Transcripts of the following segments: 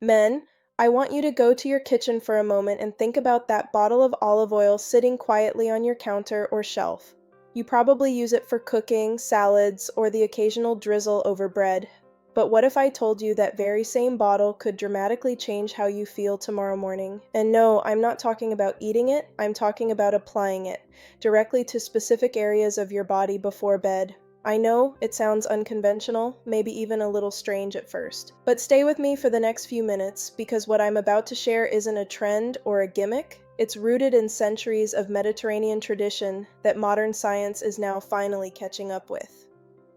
Men, I want you to go to your kitchen for a moment and think about that bottle of olive oil sitting quietly on your counter or shelf. You probably use it for cooking, salads, or the occasional drizzle over bread. But what if I told you that very same bottle could dramatically change how you feel tomorrow morning? And no, I'm not talking about eating it, I'm talking about applying it directly to specific areas of your body before bed. I know it sounds unconventional, maybe even a little strange at first. But stay with me for the next few minutes, because what I'm about to share isn't a trend or a gimmick. It's rooted in centuries of Mediterranean tradition that modern science is now finally catching up with.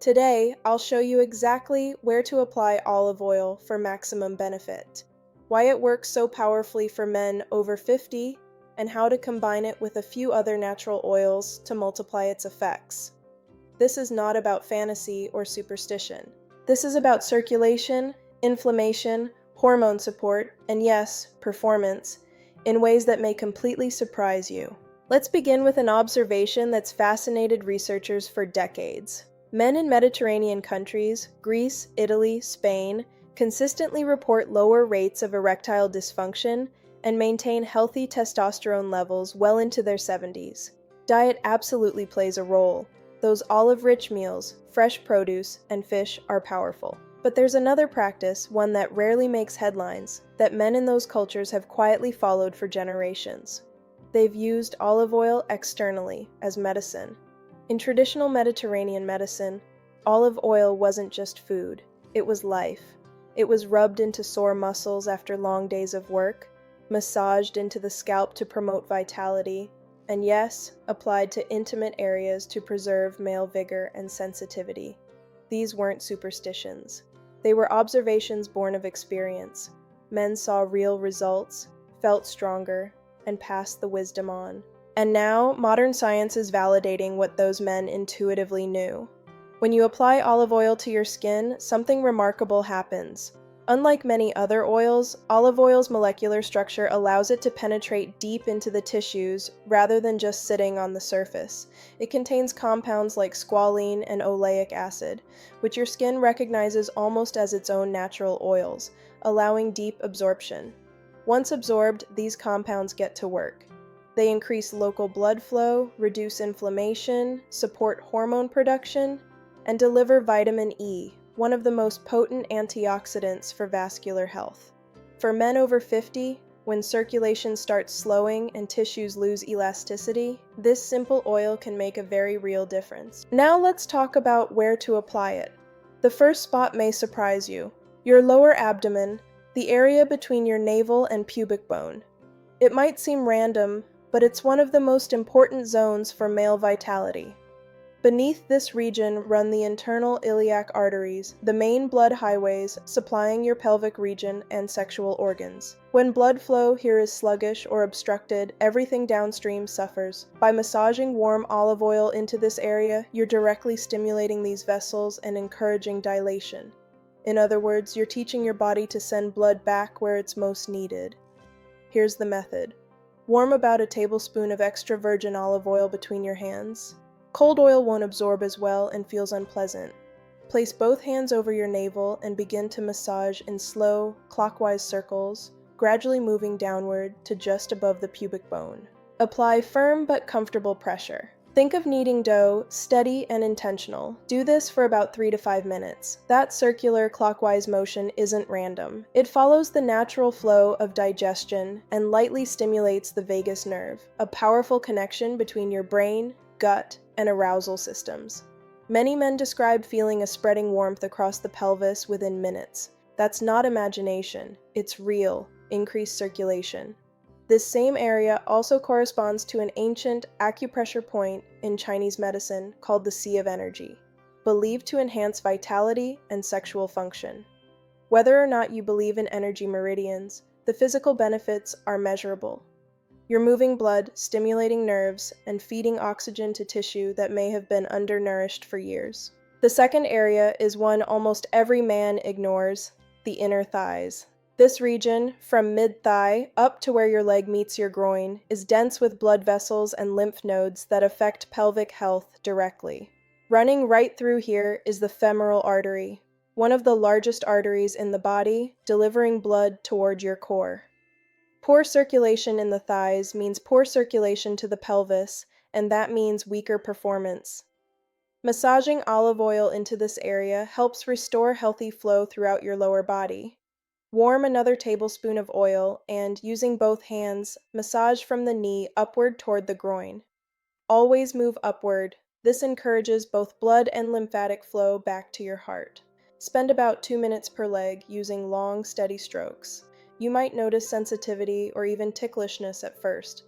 Today, I'll show you exactly where to apply olive oil for maximum benefit, why it works so powerfully for men over 50, and how to combine it with a few other natural oils to multiply its effects. This is not about fantasy or superstition. This is about circulation, inflammation, hormone support, and yes, performance, in ways that may completely surprise you. Let's begin with an observation that's fascinated researchers for decades. Men in Mediterranean countries, Greece, Italy, Spain, consistently report lower rates of erectile dysfunction and maintain healthy testosterone levels well into their 70s. Diet absolutely plays a role. Those olive-rich meals, fresh produce, and fish are powerful. But there's another practice, one that rarely makes headlines, that men in those cultures have quietly followed for generations. They've used olive oil externally, as medicine. In traditional Mediterranean medicine, olive oil wasn't just food, it was life. It was rubbed into sore muscles after long days of work, massaged into the scalp to promote vitality, and yes, applied to intimate areas to preserve male vigor and sensitivity. These weren't superstitions. They were observations born of experience. Men saw real results, felt stronger, and passed the wisdom on. And now, modern science is validating what those men intuitively knew. When you apply olive oil to your skin, something remarkable happens. Unlike many other oils, olive oil's molecular structure allows it to penetrate deep into the tissues rather than just sitting on the surface. It contains compounds like squalene and oleic acid, which your skin recognizes almost as its own natural oils, allowing deep absorption. Once absorbed, these compounds get to work. They increase local blood flow, reduce inflammation, support hormone production, and deliver vitamin E, one of the most potent antioxidants for vascular health. For men over 50, when circulation starts slowing and tissues lose elasticity, this simple oil can make a very real difference. Now let's talk about where to apply it. The first spot may surprise you: your lower abdomen, the area between your navel and pubic bone. It might seem random, but it's one of the most important zones for male vitality. Beneath this region run the internal iliac arteries, the main blood highways supplying your pelvic region and sexual organs. When blood flow here is sluggish or obstructed, everything downstream suffers. By massaging warm olive oil into this area, you're directly stimulating these vessels and encouraging dilation. In other words, you're teaching your body to send blood back where it's most needed. Here's the method. Warm about a tablespoon of extra virgin olive oil between your hands. Cold oil won't absorb as well and feels unpleasant. Place both hands over your navel and begin to massage in slow, clockwise circles, gradually moving downward to just above the pubic bone. Apply firm but comfortable pressure. Think of kneading dough, steady and intentional. Do this for about 3 to 5 minutes. That circular clockwise motion isn't random. It follows the natural flow of digestion and lightly stimulates the vagus nerve, a powerful connection between your brain, gut, and arousal systems. Many men describe feeling a spreading warmth across the pelvis within minutes. That's not imagination, it's real, increased circulation. This same area also corresponds to an ancient acupressure point in Chinese medicine called the Sea of Energy, believed to enhance vitality and sexual function. Whether or not you believe in energy meridians, the physical benefits are measurable. You're moving blood, stimulating nerves, and feeding oxygen to tissue that may have been undernourished for years. The second area is one almost every man ignores: the inner thighs. This region, from mid-thigh up to where your leg meets your groin, is dense with blood vessels and lymph nodes that affect pelvic health directly. Running right through here is the femoral artery, one of the largest arteries in the body, delivering blood toward your core. Poor circulation in the thighs means poor circulation to the pelvis, and that means weaker performance. Massaging olive oil into this area helps restore healthy flow throughout your lower body. Warm another tablespoon of oil and, using both hands, massage from the knee upward toward the groin. Always move upward. This encourages both blood and lymphatic flow back to your heart. Spend about 2 minutes per leg using long, steady strokes. You might notice sensitivity or even ticklishness at first.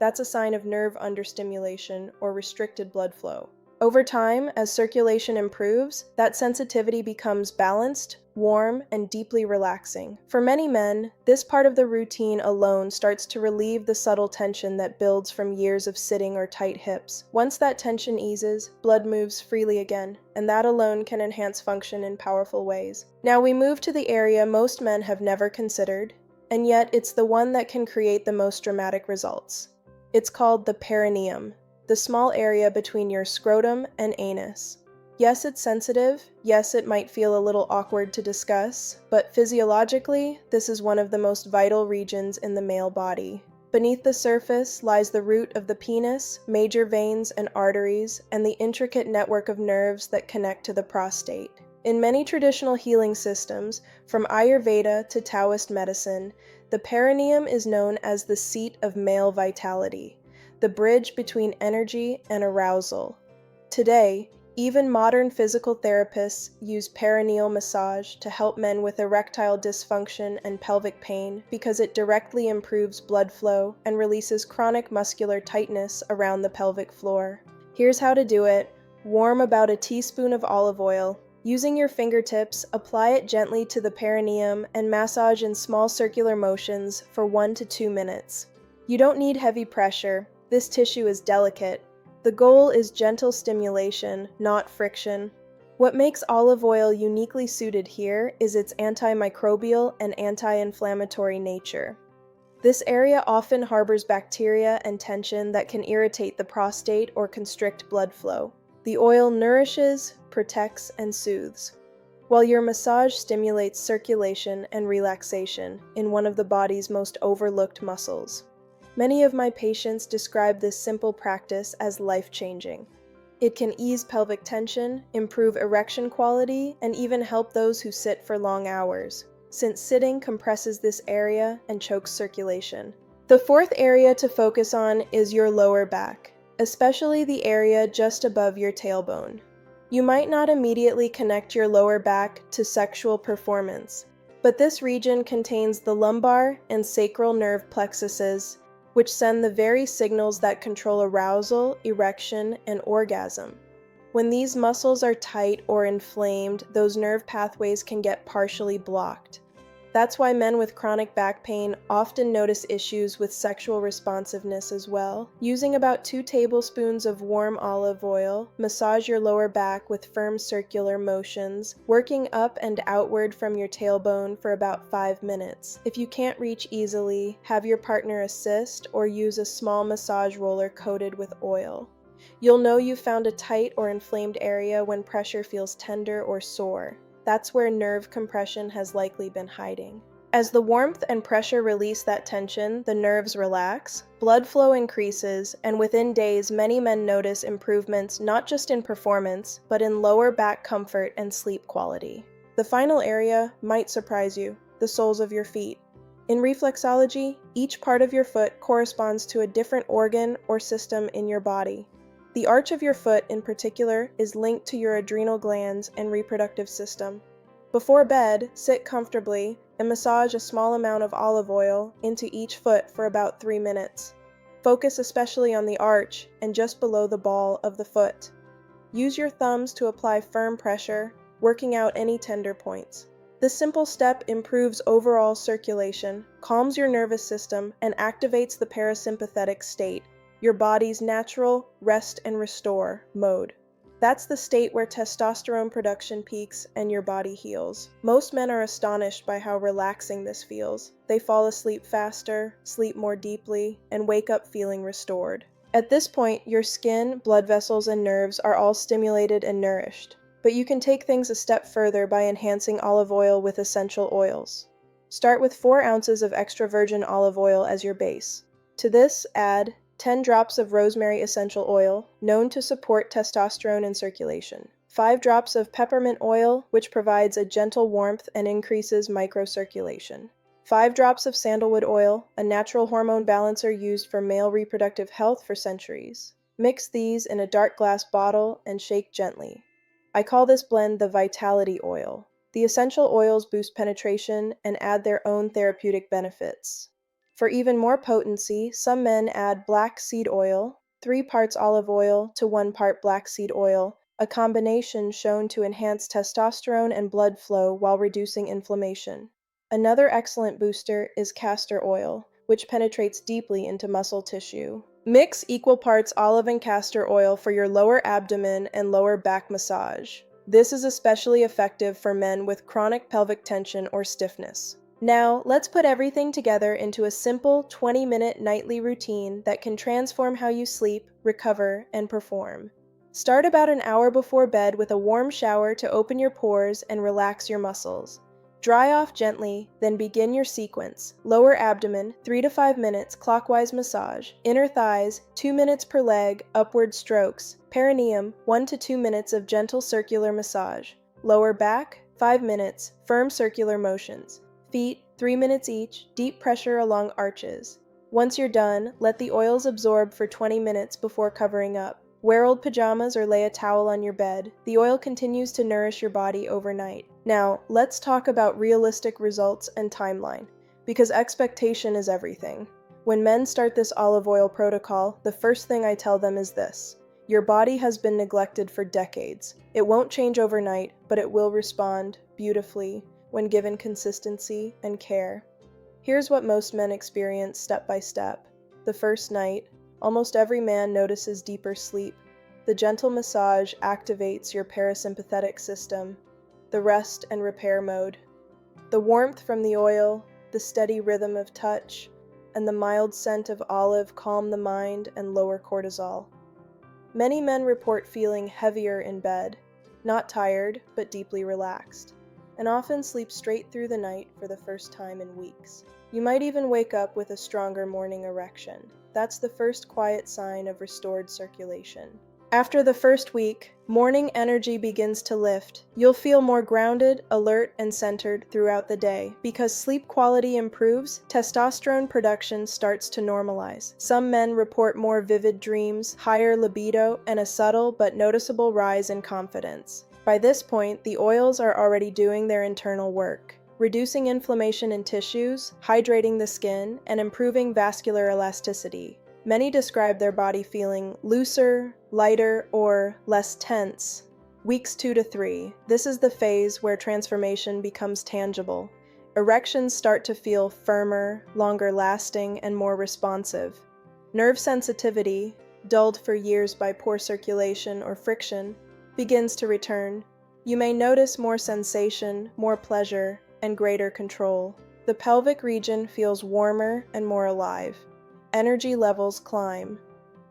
That's a sign of nerve understimulation or restricted blood flow. Over time, as circulation improves, that sensitivity becomes balanced, warm, and deeply relaxing. For many men, this part of the routine alone starts to relieve the subtle tension that builds from years of sitting or tight hips. Once that tension eases, blood moves freely again, and that alone can enhance function in powerful ways. Now we move to the area most men have never considered, and yet it's the one that can create the most dramatic results. It's called the perineum, the small area between your scrotum and anus. Yes, it's sensitive. Yes, it might feel a little awkward to discuss, but physiologically, this is one of the most vital regions in the male body. Beneath the surface lies the root of the penis, major veins and arteries, and the intricate network of nerves that connect to the prostate. In many traditional healing systems, from Ayurveda to Taoist medicine, the perineum is known as the seat of male vitality, the bridge between energy and arousal. Today, even modern physical therapists use perineal massage to help men with erectile dysfunction and pelvic pain because it directly improves blood flow and releases chronic muscular tightness around the pelvic floor. Here's how to do it. Warm about a teaspoon of olive oil. Using your fingertips, apply it gently to the perineum and massage in small circular motions for 1 to 2 minutes. You don't need heavy pressure. This tissue is delicate. The goal is gentle stimulation, not friction. What makes olive oil uniquely suited here is its antimicrobial and anti-inflammatory nature. This area often harbors bacteria and tension that can irritate the prostate or constrict blood flow. The oil nourishes, protects, and soothes, while your massage stimulates circulation and relaxation in one of the body's most overlooked muscles. Many of my patients describe this simple practice as life-changing. It can ease pelvic tension, improve erection quality, and even help those who sit for long hours, since sitting compresses this area and chokes circulation. The fourth area to focus on is your lower back, especially the area just above your tailbone. You might not immediately connect your lower back to sexual performance, but this region contains the lumbar and sacral nerve plexuses, which send the very signals that control arousal, erection, and orgasm. When these muscles are tight or inflamed, those nerve pathways can get partially blocked. That's why men with chronic back pain often notice issues with sexual responsiveness as well. Using about 2 tablespoons of warm olive oil, massage your lower back with firm circular motions, working up and outward from your tailbone for about 5 minutes. If you can't reach easily, have your partner assist or use a small massage roller coated with oil. You'll know you've found a tight or inflamed area when pressure feels tender or sore. That's where nerve compression has likely been hiding. As the warmth and pressure release that tension, the nerves relax, blood flow increases, and within days many men notice improvements not just in performance, but in lower back comfort and sleep quality. The final area might surprise you, the soles of your feet. In reflexology, each part of your foot corresponds to a different organ or system in your body. The arch of your foot, in particular, is linked to your adrenal glands and reproductive system. Before bed, sit comfortably and massage a small amount of olive oil into each foot for about 3 minutes. Focus especially on the arch and just below the ball of the foot. Use your thumbs to apply firm pressure, working out any tender points. This simple step improves overall circulation, calms your nervous system, and activates the parasympathetic state, your body's natural rest and restore mode. That's the state where testosterone production peaks and your body heals. Most men are astonished by how relaxing this feels. They fall asleep faster, sleep more deeply, and wake up feeling restored. At this point, your skin, blood vessels, and nerves are all stimulated and nourished. But you can take things a step further by enhancing olive oil with essential oils. Start with 4 ounces of extra virgin olive oil as your base. To this, add 10 drops of rosemary essential oil, known to support testosterone in circulation. 5 drops of peppermint oil, which provides a gentle warmth and increases microcirculation. 5 drops of sandalwood oil, a natural hormone balancer used for male reproductive health for centuries. Mix these in a dark glass bottle and shake gently. I call this blend the Vitality Oil. The essential oils boost penetration and add their own therapeutic benefits. For even more potency, some men add black seed oil, 3 parts olive oil to 1 part black seed oil, a combination shown to enhance testosterone and blood flow while reducing inflammation. Another excellent booster is castor oil, which penetrates deeply into muscle tissue. Mix equal parts olive and castor oil for your lower abdomen and lower back massage. This is especially effective for men with chronic pelvic tension or stiffness. Now, let's put everything together into a simple 20-minute nightly routine that can transform how you sleep, recover, and perform. Start about an hour before bed with a warm shower to open your pores and relax your muscles. Dry off gently, then begin your sequence. Lower abdomen, 3 to 5 minutes, clockwise massage. Inner thighs, 2 minutes per leg, upward strokes. Perineum, 1 to 2 minutes of gentle circular massage. Lower back, 5 minutes, firm circular motions. Feet, 3 minutes each, deep pressure along arches. Once you're done, let the oils absorb for 20 minutes before covering up. Wear old pajamas or lay a towel on your bed. The oil continues to nourish your body overnight. Now, let's talk about realistic results and timeline, because expectation is everything. When men start this olive oil protocol, the first thing I tell them is this: your body has been neglected for decades. It won't change overnight, but it will respond beautifully when given consistency and care. Here's what most men experience step by step. The first night, almost every man notices deeper sleep. The gentle massage activates your parasympathetic system, the rest and repair mode. The warmth from the oil, the steady rhythm of touch, and the mild scent of olive calm the mind and lower cortisol. Many men report feeling heavier in bed, not tired, but deeply relaxed, and often sleep straight through the night for the first time in weeks. You might even wake up with a stronger morning erection. That's the first quiet sign of restored circulation. After the first week, morning energy begins to lift. You'll feel more grounded, alert, and centered throughout the day. Because sleep quality improves, testosterone production starts to normalize. Some men report more vivid dreams, higher libido, and a subtle but noticeable rise in confidence. By this point, the oils are already doing their internal work, reducing inflammation in tissues, hydrating the skin, and improving vascular elasticity. Many describe their body feeling looser, lighter, or less tense. Weeks 2 to 3. This is the phase where transformation becomes tangible. Erections start to feel firmer, longer lasting, and more responsive. Nerve sensitivity, dulled for years by poor circulation or friction, begins to return. You may notice more sensation, more pleasure, and greater control. The pelvic region feels warmer and more alive. Energy levels climb.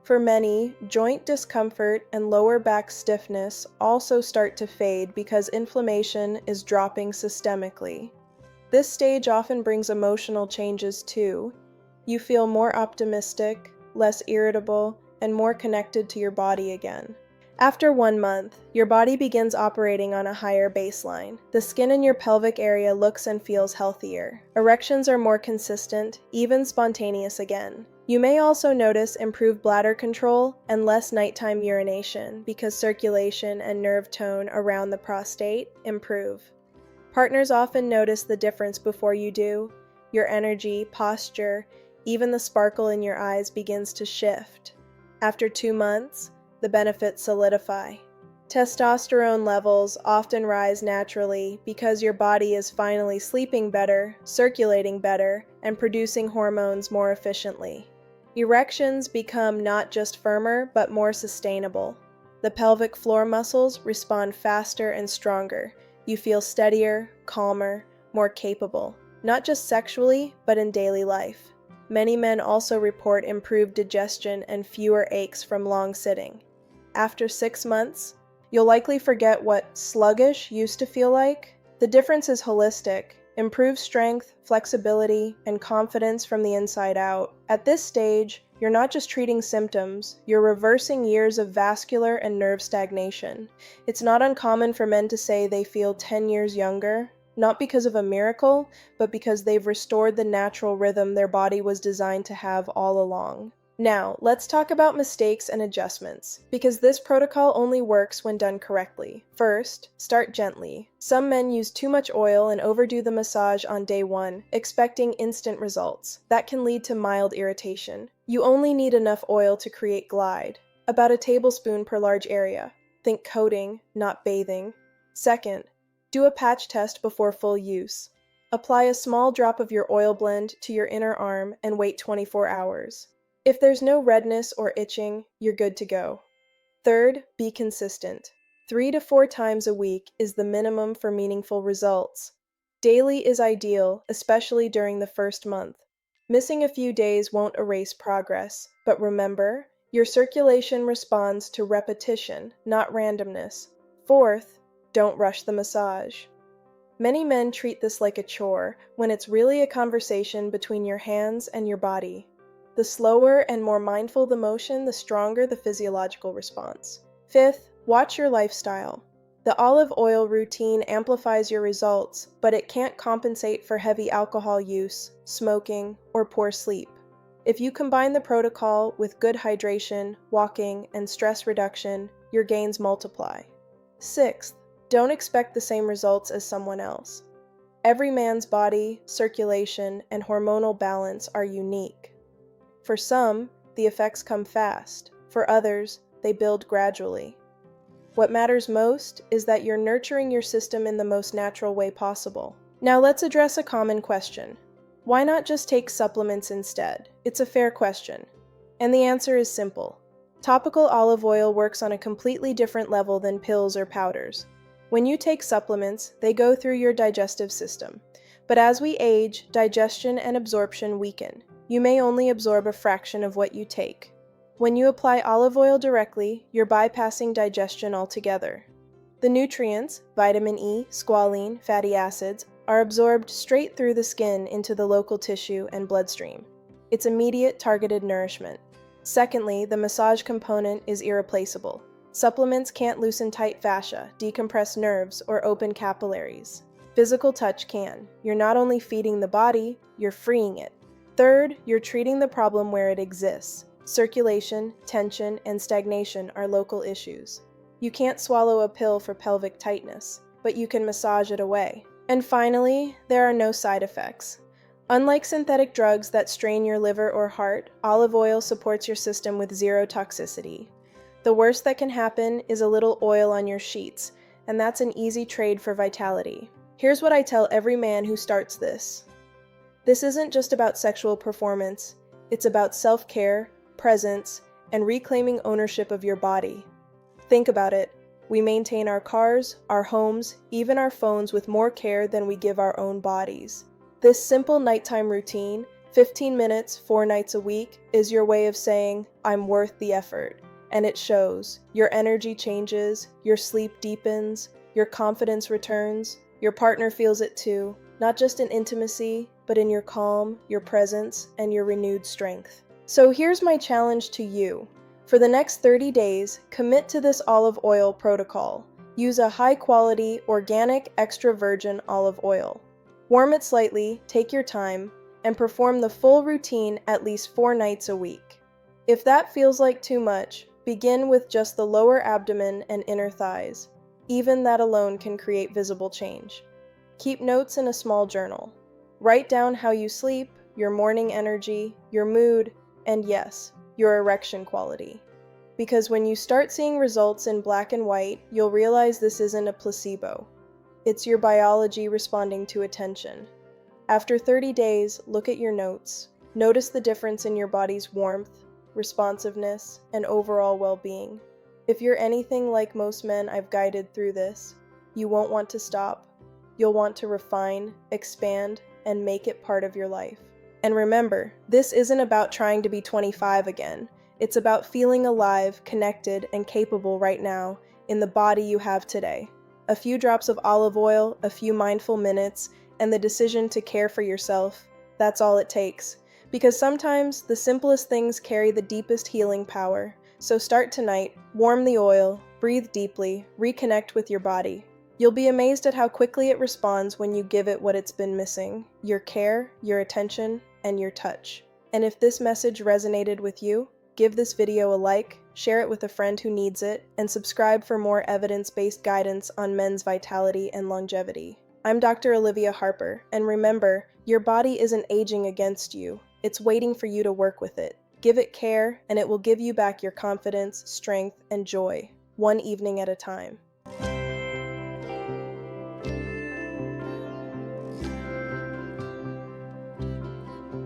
For many, joint discomfort and lower back stiffness also start to fade because inflammation is dropping systemically. This stage often brings emotional changes too. You feel more optimistic, less irritable, and more connected to your body again. After 1 month, your body begins operating on a higher baseline. The skin in your pelvic area looks and feels healthier. Erections are more consistent, even spontaneous again. You may also notice improved bladder control and less nighttime urination because circulation and nerve tone around the prostate improve. Partners often notice the difference before you do. Your energy, posture, even the sparkle in your eyes begins to shift. After 2 months, the benefits solidify. Testosterone levels often rise naturally because your body is finally sleeping better, circulating better, and producing hormones more efficiently. Erections become not just firmer, but more sustainable. The pelvic floor muscles respond faster and stronger. You feel steadier, calmer, more capable, not just sexually, but in daily life. Many men also report improved digestion and fewer aches from long sitting. After 6 months, You'll likely forget what sluggish used to feel like. The difference is holistic. Improve strength, flexibility, and confidence from the inside out. At this stage, you're not just treating symptoms, you're reversing years of vascular and nerve stagnation. It's not uncommon for men to say they feel 10 years younger, not because of a miracle, but because they've restored the natural rhythm their body was designed to have all along. Now, let's talk about mistakes and adjustments, because this protocol only works when done correctly. First, start gently. Some men use too much oil and overdo the massage on day 1, expecting instant results. That can lead to mild irritation. You only need enough oil to create glide, about a tablespoon per large area. Think coating, not bathing. Second, do a patch test before full use. Apply a small drop of your oil blend to your inner arm and wait 24 hours. If there's no redness or itching, you're good to go. Third, be consistent. 3 to 4 times a week is the minimum for meaningful results. Daily is ideal, especially during the first month. Missing a few days won't erase progress, but remember, your circulation responds to repetition, not randomness. Fourth, don't rush the massage. Many men treat this like a chore, when it's really a conversation between your hands and your body. The slower and more mindful the motion, the stronger the physiological response. Fifth, watch your lifestyle. The olive oil routine amplifies your results, but it can't compensate for heavy alcohol use, smoking, or poor sleep. If you combine the protocol with good hydration, walking, and stress reduction, your gains multiply. Sixth, don't expect the same results as someone else. Every man's body, circulation, and hormonal balance are unique. For some, the effects come fast. For others, they build gradually. What matters most is that you're nurturing your system in the most natural way possible. Now let's address a common question. Why not just take supplements instead? It's a fair question. And the answer is simple. Topical olive oil works on a completely different level than pills or powders. When you take supplements, they go through your digestive system. But as we age, digestion and absorption weaken. You may only absorb a fraction of what you take. When you apply olive oil directly, you're bypassing digestion altogether. The nutrients, vitamin E, squalene, fatty acids, are absorbed straight through the skin into the local tissue and bloodstream. It's immediate, targeted nourishment. Secondly, the massage component is irreplaceable. Supplements can't loosen tight fascia, decompress nerves, or open capillaries. Physical touch can. You're not only feeding the body, you're freeing it. Third, you're treating the problem where it exists. Circulation, tension, and stagnation are local issues. You can't swallow a pill for pelvic tightness, but you can massage it away. And finally, there are no side effects. Unlike synthetic drugs that strain your liver or heart, olive oil supports your system with zero toxicity. The worst that can happen is a little oil on your sheets, and that's an easy trade for vitality. Here's what I tell every man who starts this. This isn't just about sexual performance, it's about self-care, presence, and reclaiming ownership of your body. Think about it. We maintain our cars, our homes, even our phones with more care than we give our own bodies. This simple nighttime routine, 15 minutes, 4 nights a week, is your way of saying, I'm worth the effort. And it shows. Your energy changes, your sleep deepens, your confidence returns, your partner feels it too, not just in intimacy, but in your calm, your presence, and your renewed strength. So here's my challenge to you. For the next 30 days, commit to this olive oil protocol. Use a high-quality, organic, extra virgin olive oil. Warm it slightly, take your time, and perform the full routine at least 4 nights a week. If that feels like too much, begin with just the lower abdomen and inner thighs. Even that alone can create visible change. Keep notes in a small journal. Write down how you sleep, your morning energy, your mood, and yes, your erection quality. Because when you start seeing results in black and white, you'll realize this isn't a placebo. It's your biology responding to attention. After 30 days, look at your notes. Notice the difference in your body's warmth, responsiveness, and overall well-being. If you're anything like most men I've guided through this, you won't want to stop. You'll want to refine, expand, and make it part of your life. And remember, this isn't about trying to be 25 again. It's about feeling alive, connected, and capable right now, in the body you have today. A few drops of olive oil, a few mindful minutes, and the decision to care for yourself. That's all it takes. Because sometimes the simplest things carry the deepest healing power. So start tonight, warm the oil, breathe deeply, reconnect with your body. You'll be amazed at how quickly it responds when you give it what it's been missing: your care, your attention, and your touch. And if this message resonated with you, give this video a like, share it with a friend who needs it, and subscribe for more evidence-based guidance on men's vitality and longevity. I'm Dr. Olivia Harper, and remember, your body isn't aging against you. It's waiting for you to work with it. Give it care, and it will give you back your confidence, strength, and joy, one evening at a time.